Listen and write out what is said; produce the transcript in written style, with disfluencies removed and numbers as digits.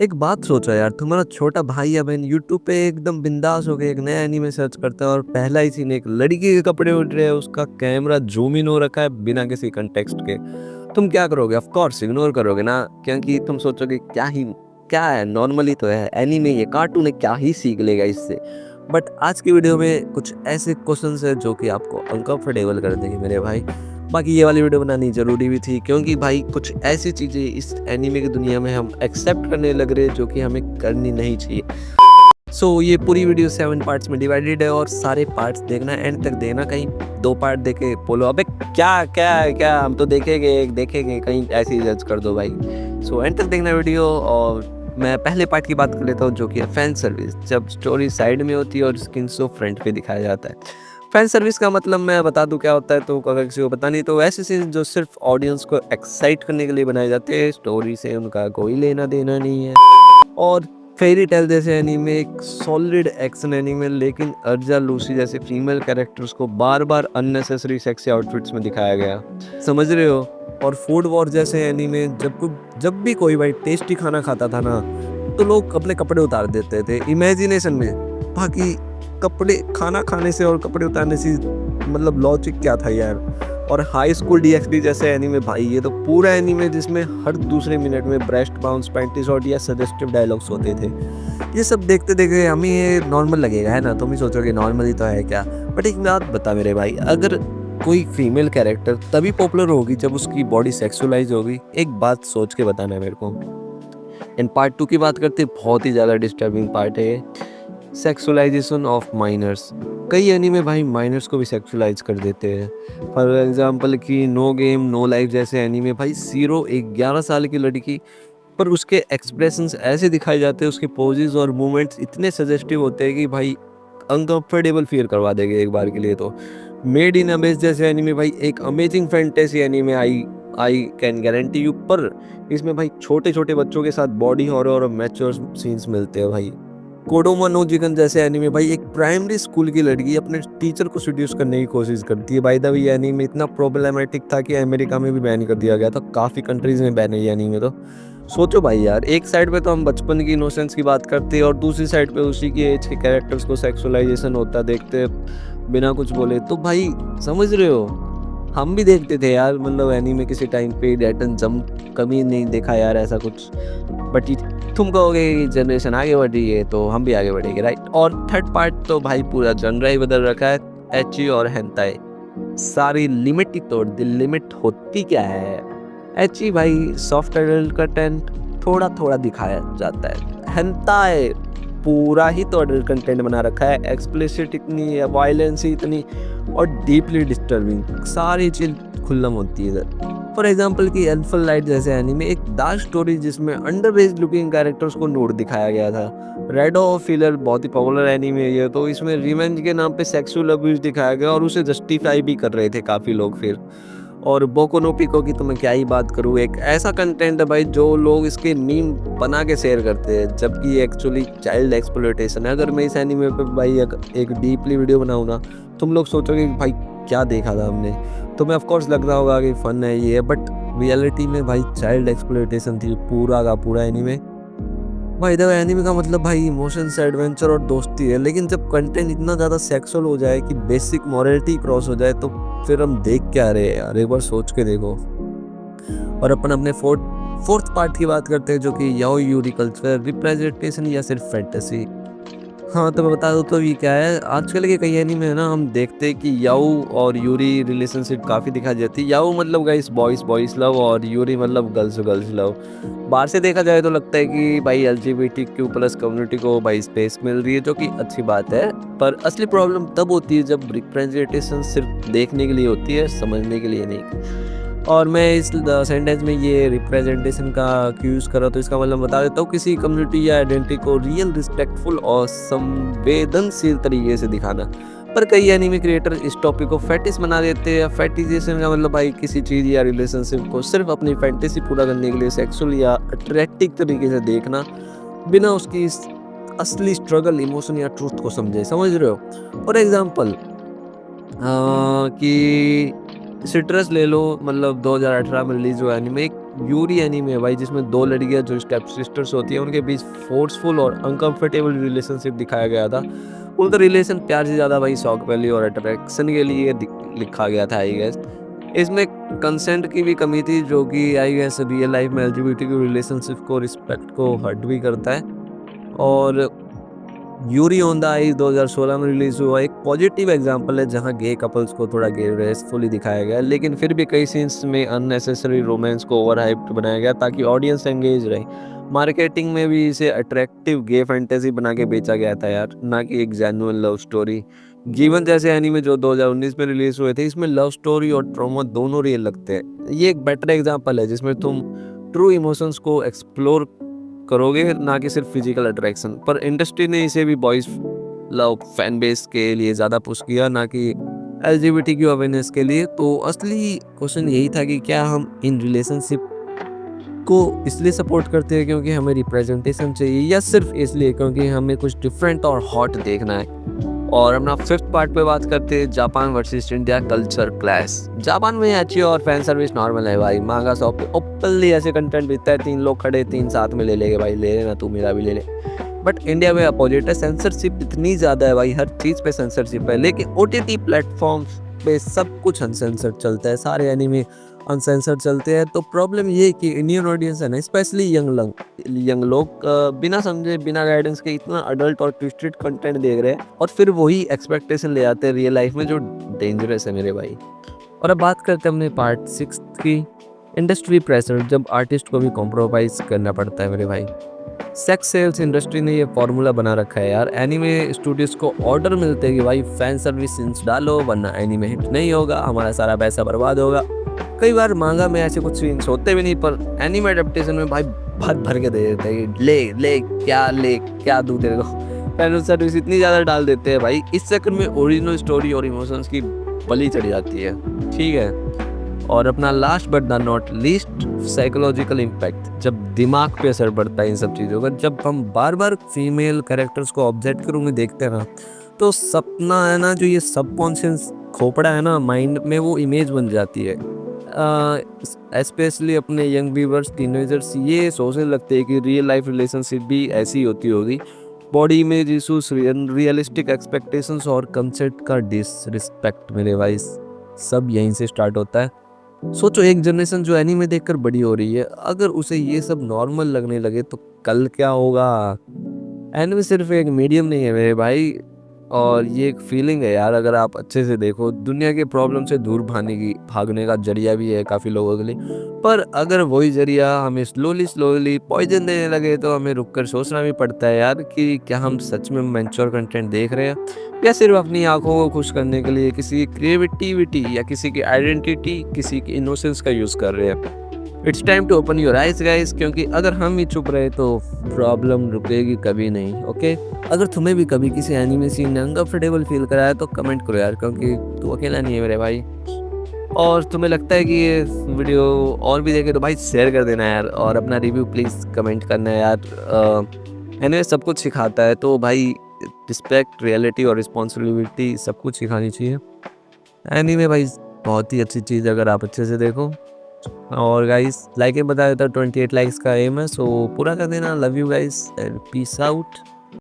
एक बात सोचो यार, तुम्हारा छोटा भाई या बहन यूट्यूब पे एकदम बिंदास होके एक नया एनीमे सर्च करता है और पहला ही सीन एक लड़की के कपड़े उठ रहे हैं, उसका कैमरा जूम इन हो रखा है बिना किसी कंटेक्स्ट के। तुम क्या करोगे? ऑफ कोर्स इग्नोर करोगे ना, क्योंकि तुम सोचोगे क्या है, नॉर्मली तो है, एनीमे ये कार्टून है, क्या ही सीख लेगा इससे। बट आज की वीडियो में कुछ ऐसे क्वेश्चंस है जो कि आपको अनकंफर्टेबल कर देंगे मेरे भाई। बाकी ये वाली वीडियो बनानी ज़रूरी भी थी, क्योंकि भाई कुछ ऐसी चीज़ें इस एनीमे की दुनिया में हम एक्सेप्ट करने लग रहे हैं जो कि हमें करनी नहीं चाहिए। ये पूरी वीडियो 7 पार्ट्स में डिवाइडेड है और सारे पार्ट्स देखना, एंड तक देखना। कहीं 2 पार्ट देखे बोलो अबे क्या क्या क्या, हम तो देखेंगे कहीं ऐसे ही जज कर दो भाई। एंड तक देखना वीडियो। और मैं पहले पार्ट की बात कर लेता हूँ जो कि है फैन सर्विस। जब स्टोरी साइड में होती है और स्किन शो फ्रंट पे दिखाया जाता है। फैन सर्विस का मतलब मैं बता दूं क्या होता है, तो अगर किसी को पता नहीं तो ऐसे सीन जो सिर्फ ऑडियंस को एक्साइट करने के लिए बनाए जाते हैं, स्टोरी से उनका कोई लेना देना नहीं है। और फेरी टेल जैसे एनीमे एक सॉलिड एक्शन एनीमे, लेकिन अर्जा लूसी जैसे फीमेल कैरेक्टर्स को बार बार अननेसेसरी सेक्सी आउटफिट्स में दिखाया गया, समझ रहे हो। और फूड वॉर जैसे एनीमे, जब भी कोई भाई टेस्टी खाना खाता था ना, तो लोग अपने कपड़े उतार देते थे इमेजिनेशन में। बाकी कपड़े खाना खाने से और कपड़े उतारने से मतलब लॉजिक क्या था यार। और हाई स्कूल डीएक्सडी जैसे एनीमे भाई, ये तो पूरा एनीमे जिसमें हर दूसरे मिनट में ब्रेस्ट बाउंस, पैंटी शॉट या सजेस्टिव डायलॉग्स होते थे। ये सब देखते देखते हमें ये नॉर्मल लगेगा, है ना। तुम ही सोचोगे नॉर्मल ही तो है क्या। बट एक बात बता मेरे भाई, अगर कोई फीमेल कैरेक्टर तभी पॉपुलर होगी जब उसकी बॉडी सेक्सुअलाइज होगी। एक बात सोच के बताना मेरे को। इन पार्ट 2 की बात करते, बहुत ही ज़्यादा डिस्टर्बिंग पार्ट है ये, सेक्सुअलाइजेशन ऑफ माइनर्स। कई एनीमे भाई माइनर्स को भी सेक्सुअलाइज कर देते हैं। फॉर एग्जांपल कि नो गेम नो लाइफ जैसे एनीमे भाई, सीरो एक 11 साल की लड़की, पर उसके एक्सप्रेशंस ऐसे दिखाए जाते हैं, उसके पोजेस और मूवमेंट्स इतने सजेस्टिव होते हैं कि भाई अनकंफर्टेबल फील करवा देंगे एक बार के लिए। तो मेड इन अमेज जैसे एनीमे भाई एक amazing fantasy anime, I can guarantee you. पर इसमें भाई छोटे छोटे बच्चों के साथ बॉडी हॉरर और मैच्योर सीन्स मिलते हैं भाई। कोडोमा नो जिगन जैसे एनीमे भाई, एक प्राइमरी स्कूल की लड़की अपने टीचर को सेड्यूस करने की कोशिश करती है। बाय द वे ये एनीमे इतना प्रॉब्लमेटिक था कि अमेरिका में भी बैन कर दिया गया था, काफ़ी कंट्रीज में बैन है ये एनीमे। तो सोचो भाई यार, एक साइड पे तो हम बचपन की इनोसेंस की बात करते हैं और दूसरी साइड पे उसी की एज के कैरेक्टर्स को सेक्सुअलाइजेशन होता देखते बिना कुछ बोले। तो भाई समझ रहे हो, हम भी देखते थे यार, मतलब एनीमे किसी टाइम पे डेट एंड जंप, कभी नहीं देखा यार ऐसा कुछ। बट तुम कहोगे कि जनरेशन आगे बढ़ रही है तो हम भी आगे बढ़ेंगे, राइट। और थर्ड पार्ट तो भाई पूरा जनरा ही बदल रखा है, एची और हेंताई। सारी लिमिट ही तोड़ दी। लिमिट होती क्या है? एची भाई सॉफ्ट एडल्ट कंटेंट थोड़ा थोड़ा दिखाया जाता है, हेंताई पूरा ही तो एडल्ट कंटेंट बना रखा है। एक्सप्लिसिट इतनी है, वायलेंस इतनी, और डीपली डिस्टर्बिंग, सारी चीज खुल्लम होती है इधर। फॉर एग्जाम्पल की एल्फल लाइट जैसे एनीमे एक डार्क स्टोरी जिसमें अंडर एज लुकिंग कैरेक्टर्स को नोट दिखाया गया था। रेड ऑफ फिलर बहुत ही पॉपुलर एनीमे है, तो इसमें रिवेंज के नाम पे सेक्सुअल अब्यूज दिखाया गया और उसे जस्टिफाई भी कर रहे थे काफ़ी लोग फिर। और बोको नो पिको की तो मैं क्या ही बात करूँ, एक ऐसा कंटेंट है भाई जो लोग इसके मीम बना के शेयर करते हैं, जबकि एक्चुअली चाइल्ड एक्सप्लॉयटेशन है। अगर मैं इस एनीमे पे भाई एक डीपली वीडियो बनाऊँ ना, तुम लोग सोचोगे कि भाई क्या देखा था हमने। तुम्हें ऑफ कोर्स लग रहा होगा कि फन है ये, बट रियलिटी में भाई चाइल्ड एक्सप्लॉयटेशन थी पूरा का पूरा एनीमे। भाई देखो, एनीमे का मतलब भाई इमोशंस, एडवेंचर और दोस्ती है, लेकिन जब कंटेंट इतना ज़्यादा सेक्सुअल हो जाए कि बेसिक मॉरलिटी क्रॉस हो जाए, तो फिर हम देख क्या रहे हैं यार, एक बार सोच के देखो। और अपन अपने फोर्थ पार्ट की बात करते हैं जो कि याओ यूरी कल्चर रिप्रेजेंटेशन या सिर्फ फैंटेसी। हाँ तो मैं बता दूँ तो ये क्या है, आजकल के कई एनीमे है ना, हम देखते हैं कि याओ और यूरी रिलेशनशिप काफ़ी दिखाई जाती है। याओ मतलब गाइस बॉयज़ लव, और यूरी मतलब गर्ल्स लव। बाहर से देखा जाए तो लगता है कि भाई LGBTQ+ कम्युनिटी को भाई स्पेस मिल रही है, जो कि अच्छी बात है। पर असली प्रॉब्लम तब होती है जब रिप्रेजेंटेशन सिर्फ देखने के लिए होती है, समझने के लिए नहीं। और मैं इस सेंटेंस में ये रिप्रेजेंटेशन का यूज़ कर रहा हूँ, तो इसका मतलब बता देता हूँ, किसी कम्युनिटी या आइडेंटिटी को रियल, रिस्पेक्टफुल और संवेदनशील तरीके से दिखाना। पर कई एनीमे क्रिएटर इस टॉपिक को फैटिस बना देते हैं। फैटिजेशन का मतलब भाई किसी चीज़ या रिलेशनशिप को सिर्फ अपनी फैंटेसी पूरा करने के लिए सेक्सुअल या अट्रैक्टिव तरीके से देखना, बिना उसकी असली स्ट्रगल, इमोशन या ट्रूथ को समझे, समझ रहे हो। फॉर एग्जाम्पल कि सिट्रस ले लो, मतलब 2018 में रिलीज हुआ एनीमे, एक यूरी एनीमे है भाई, जिसमें 2 लड़कियाँ जो स्टेप सिस्टर्स होती हैं उनके बीच फोर्सफुल और अनकंफर्टेबल रिलेशनशिप दिखाया गया था। उनका रिलेशन प्यार से ज़्यादा भाई शौक वैल्यू और अट्रैक्शन के लिए लिखा गया था आई गेस। इसमें कंसेंट की भी कमी थी जो कि आई गेस रियल लाइफ में एलजीबीटीक्यू रिलेशनशिप को रिस्पेक्ट को हर्ट भी करता है। और यूरी ऑन द आइस 2016 में रिलीज हुआ एक पॉजिटिव एग्जांपल है जहां गे कपल्स को थोड़ा ग्रेसफुली दिखाया गया, लेकिन फिर भी कई सीन्स में अननेसेसरी रोमांस को ओवर हाइप्ड बनाया गया ताकि ऑडियंस एंगेज रहे। मार्केटिंग में भी इसे अट्रैक्टिव गे फैंटेसी बना के बेचा गया था यार, ना कि एक जेन्युइन लव स्टोरी। जीवन जैसे एनीमे जो 2019 में रिलीज हुए थे, इसमें लव स्टोरी और ट्रॉमा दोनों रियल लगते हैं। ये एक बेटर एग्जांपल है जिसमें तुम ट्रू इमोशंस को एक्सप्लोर करोगे, ना कि सिर्फ फिजिकल अट्रैक्शन। पर इंडस्ट्री ने इसे भी बॉयज लव फैन बेस के लिए ज़्यादा पुश किया, ना कि एलजीबीटीक्यू अवेयरनेस के लिए। तो असली क्वेश्चन यही था कि क्या हम इन रिलेशनशिप को इसलिए सपोर्ट करते हैं क्योंकि हमें रिप्रेजेंटेशन चाहिए, या सिर्फ इसलिए क्योंकि हमें कुछ डिफरेंट और हॉट देखना है। और अपना 5th पार्ट पे बात करते हैं, Japan versus India culture clash. Japan में अच्छी और फैन सर्विस नॉर्मल है भाई, मांगा शॉप पे ओपनली ऐसे कंटेंट बिकता है, 3 लोग खड़े 3 साथ में ले लेंगे भाई, ले लेना तू मेरा भी ले ले। बट इंडिया में अपोजिट है, सेंसरशिप इतनी ज़्यादा है भाई, हर चीज़ पे सेंसरशिप है। लेकिन OTT प्लेटफॉर्म्स पे सब कुछ अनसेंसर्ड चलता है, सारे एनिमे अनसेंसर्ड चलते हैं। तो प्रॉब्लम ये है कि इंडियन ऑडियंस है ना, स्पेशली यंग लोग बिना समझे बिना गाइडेंस के इतना अडल्ट और ट्विस्टेड कंटेंट देख रहे हैं और फिर वही एक्सपेक्टेशन ले आते हैं रियल लाइफ में, जो डेंजरस है मेरे भाई। और अब बात करते हैं अपने पार्ट 6 की, इंडस्ट्री प्रेशर, जब आर्टिस्ट को भी कॉम्प्रोमाइज करना पड़ता है मेरे भाई। सेक्स सेल्स इंडस्ट्री ने ये फॉर्मूला बना रखा है यार, एनीमे स्टूडियोज को ऑर्डर मिलते हैं कि भाई फैन सर्विस सीन्स डालो वरना एनीमे हिट नहीं होगा, हमारा सारा पैसा बर्बाद होगा। कई बार मांगा में ऐसे कुछ सीन्स होते भी नहीं, पर एनीमे एडेप्टेशन में भाई भर भर के दे देते हैं, ले क्या दूं तेरे को। फैन सर्विस इतनी ज़्यादा डाल देते हैं भाई, इस चक्कर में ओरिजिनल स्टोरी और इमोशंस की बलि चढ़ जाती है, ठीक है। और अपना last but the not least, psychological impact, जब दिमाग पे असर पड़ता है इन सब चीज़ों का। जब हम बार बार फीमेल कैरेक्टर्स को ऑब्जेक्ट के रूप में देखते हैं ना, तो सपना है ना, जो ये सबकॉन्शियस खोपड़ा है ना माइंड में, वो इमेज बन जाती है। स्पेशली अपने यंग व्यूवर्स, टीनेजर्स ये सोचने लगते हैं कि रियल लाइफ रिलेशनशिप भी ऐसी होती होगी। Body image issues, realistic expectations और कंसेप्ट का डिसरिस्पेक्ट मेरे भाई, सब यहीं से स्टार्ट होता है। सोचो एक जनरेशन जो एनीमे देखकर बड़ी हो रही है, अगर उसे ये सब नॉर्मल लगने लगे तो कल क्या होगा। एनीमे सिर्फ एक मीडियम नहीं है मेरे भाई, और ये एक फीलिंग है यार, अगर आप अच्छे से देखो, दुनिया के प्रॉब्लम से दूर भागने का जरिया भी है काफ़ी लोगों के लिए। पर अगर वही जरिया हमें स्लोली पॉइजन देने लगे तो हमें रुक कर सोचना भी पड़ता है यार कि क्या हम सच में मैच्योर कंटेंट देख रहे हैं, या सिर्फ अपनी आंखों को खुश करने के लिए किसी की क्रिएटिविटी या किसी की आइडेंटिटी, किसी की इनोसेंस का यूज़ कर रहे हैं। It's time to open your eyes guys, क्योंकि अगर हम ही चुप रहे तो प्रॉब्लम रुकेगी कभी नहीं, ओके। अगर तुम्हें भी कभी किसी एनीमे सीन ने अनकंफर्टेबल फील कराया तो कमेंट करो यार, क्योंकि तू अकेला नहीं है मेरे भाई। और तुम्हें लगता है कि ये वीडियो और भी देखे तो भाई शेयर कर देना यार, और अपना रिव्यू प्लीज़ कमेंट करना यार। एनीमे सब कुछ सिखाता है, तो भाई रिस्पेक्ट, रियलिटी और रिस्पॉन्सिबिलिटी सब कुछ सिखानी चाहिए। एनीमे भाई बहुत ही अच्छी चीज़ है अगर आप अच्छे से देखो। और गाइस लाइक बता देता, 28 लाइक्स का एम है, सो पूरा कर देना। Love you guys and peace out.